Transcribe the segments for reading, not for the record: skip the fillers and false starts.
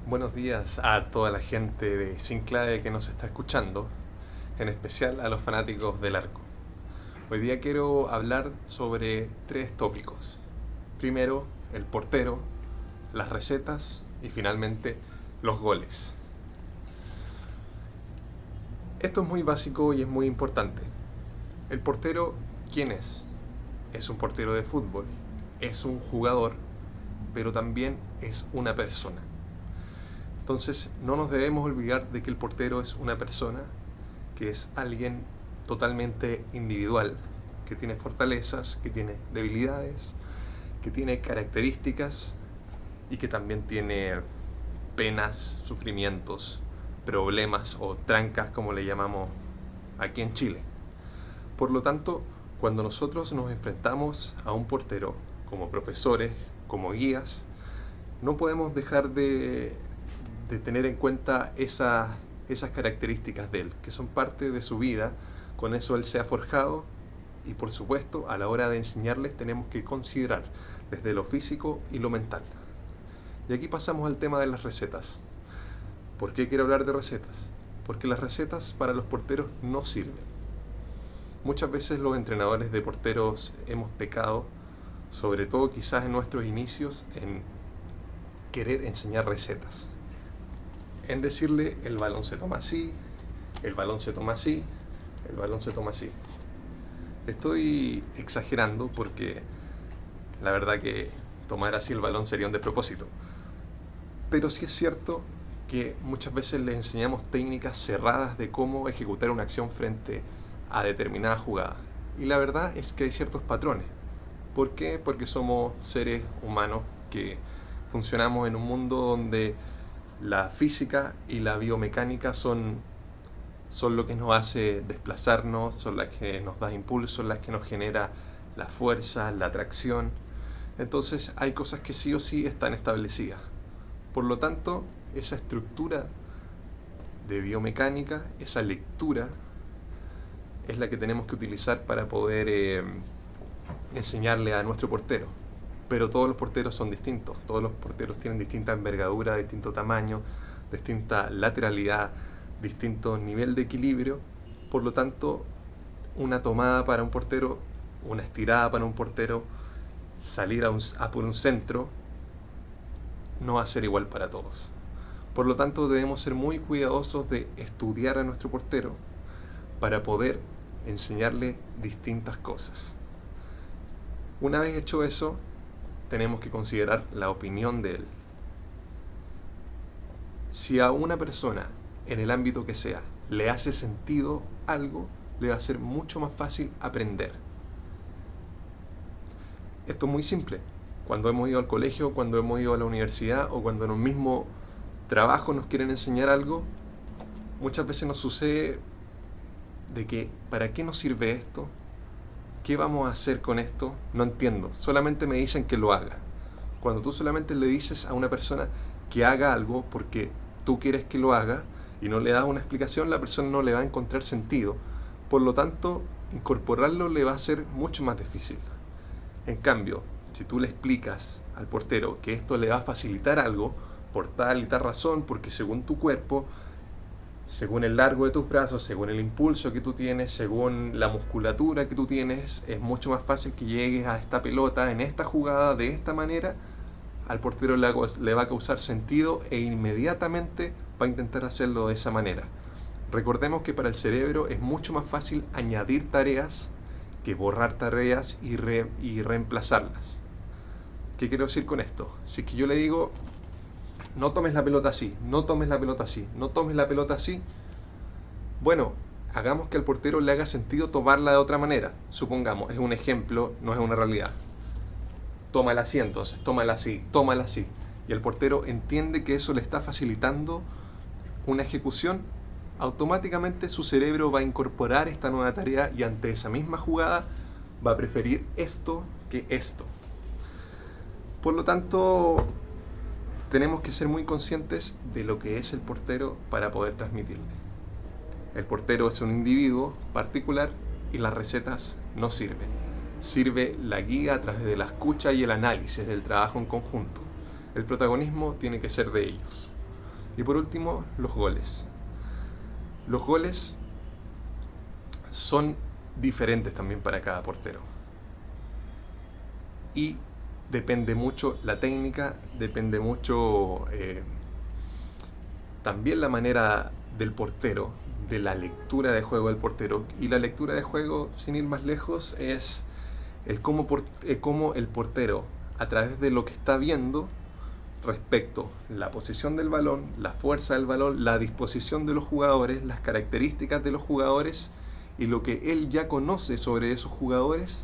Buenos días a toda la gente de Sin Clave que nos está escuchando, en especial a los fanáticos del arco. Hoy día quiero hablar sobre tres tópicos. Primero, el portero, las recetas y finalmente los goles. Esto es muy básico y es muy importante. El portero, ¿quién es? Es un portero de fútbol, es un jugador, pero también es una persona. Entonces no nos debemos olvidar de que el portero es una persona, que es alguien totalmente individual, que tiene fortalezas, que tiene debilidades, que tiene características y que también tiene penas, sufrimientos, problemas o trancas como le llamamos aquí en Chile. Por lo tanto, cuando nosotros nos enfrentamos a un portero como profesores, como guías, no podemos dejar de tener en cuenta esas características de él, que son parte de su vida. Con eso él se ha forjado y por supuesto a la hora de enseñarles tenemos que considerar desde lo físico y lo mental. Y aquí pasamos al tema de las recetas. ¿Por qué quiero hablar de recetas? Porque las recetas para los porteros no sirven. Muchas veces los entrenadores de porteros hemos pecado, sobre todo quizás en nuestros inicios, en querer enseñar recetas. En decirle el balón se toma así, el balón se toma así, el balón se toma así. Estoy exagerando porque la verdad que tomar así el balón sería un despropósito. Pero sí es cierto que muchas veces les enseñamos técnicas cerradas de cómo ejecutar una acción frente a determinada jugada. Y la verdad es que hay ciertos patrones. ¿Por qué? Porque somos seres humanos que funcionamos en un mundo donde la física y la biomecánica son lo que nos hace desplazarnos, son las que nos da impulso, las que nos genera la fuerza, la atracción. Entonces hay cosas que sí o sí están establecidas. Por lo tanto, esa estructura de biomecánica, esa lectura, es la que tenemos que utilizar para poder enseñarle a nuestro portero. Pero todos los porteros son distintos, todos los porteros tienen distinta envergadura, distinto tamaño, distinta lateralidad, distinto nivel de equilibrio. Por lo tanto, una tomada para un portero, una estirada para un portero, salir a por un centro, no va a ser igual para todos. Por lo tanto, debemos ser muy cuidadosos de estudiar a nuestro portero para poder enseñarle distintas cosas. Una vez hecho eso, tenemos que considerar la opinión de él. Si a una persona, en el ámbito que sea, le hace sentido algo, le va a ser mucho más fácil aprender. Esto es muy simple. Cuando hemos ido al colegio, cuando hemos ido a la universidad o cuando en un mismo trabajo nos quieren enseñar algo, muchas veces nos sucede de que ¿para qué nos sirve esto? ¿Qué vamos a hacer con esto? No entiendo. Solamente me dicen que lo haga. Cuando tú solamente le dices a una persona que haga algo porque tú quieres que lo haga y no le das una explicación, la persona no le va a encontrar sentido. Por lo tanto, incorporarlo le va a ser mucho más difícil. En cambio, si tú le explicas al portero que esto le va a facilitar algo por tal y tal razón, porque según tu cuerpo, según el largo de tus brazos, según el impulso que tú tienes, según la musculatura que tú tienes, es mucho más fácil que llegues a esta pelota en esta jugada de esta manera, al portero le va a causar sentido e inmediatamente va a intentar hacerlo de esa manera. Recordemos que para el cerebro es mucho más fácil añadir tareas que borrar tareas y reemplazarlas. ¿Qué quiero decir con esto? Si es que yo le digo, no tomes la pelota así, no tomes la pelota así, no tomes la pelota así, bueno, hagamos que al portero le haga sentido tomarla de otra manera. Supongamos, es un ejemplo, no es una realidad. Tómala así entonces, tómala así, tómala así. Y el portero entiende que eso le está facilitando una ejecución. Automáticamente su cerebro va a incorporar esta nueva tarea y ante esa misma jugada va a preferir esto que esto. Por lo tanto, tenemos que ser muy conscientes de lo que es el portero para poder transmitirle. El portero es un individuo particular y las recetas no sirven. Sirve la guía a través de la escucha y el análisis del trabajo en conjunto. El protagonismo tiene que ser de ellos. Y por último, los goles. Los goles son diferentes también para cada portero. Y depende mucho la técnica, depende mucho también la manera del portero, de la lectura de juego del portero. Y la lectura de juego, sin ir más lejos, es el cómo el portero, a través de lo que está viendo respecto a la posición del balón, la fuerza del balón, la disposición de los jugadores, las características de los jugadores y lo que él ya conoce sobre esos jugadores,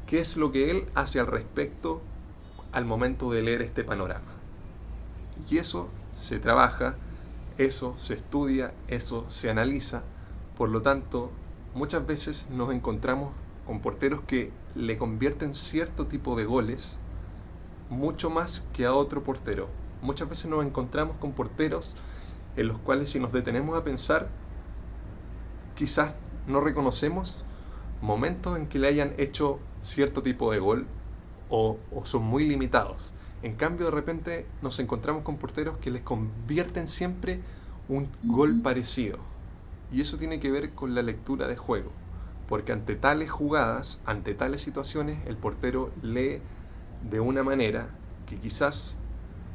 qué es lo que él hace al respecto al momento de leer este panorama. Y eso se trabaja, eso se estudia, eso se analiza. Por lo tanto, muchas veces nos encontramos con porteros que le convierten cierto tipo de goles mucho más que a otro portero. Muchas veces nos encontramos con porteros en los cuales, si nos detenemos a pensar, quizás no reconocemos momentos en que le hayan hecho cierto tipo de gol o son muy limitados. En cambio, de repente nos encontramos con porteros que les convierten siempre un gol parecido. Y eso tiene que ver con la lectura de juego. Porque ante tales jugadas, ante tales situaciones, el portero lee de una manera que quizás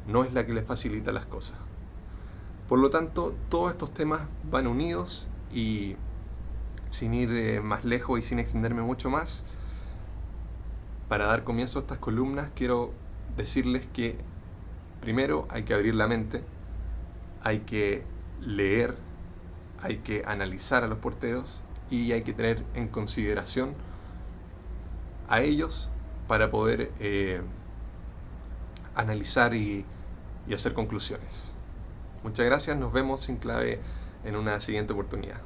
no es la que le facilita las cosas. Por lo tanto, todos estos temas van unidos y, sin ir más lejos y sin extenderme mucho más, para dar comienzo a estas columnas quiero decirles que primero hay que abrir la mente, hay que leer, hay que analizar a los porteros y hay que tener en consideración a ellos para poder analizar y hacer conclusiones. Muchas gracias, nos vemos sin clave en una siguiente oportunidad.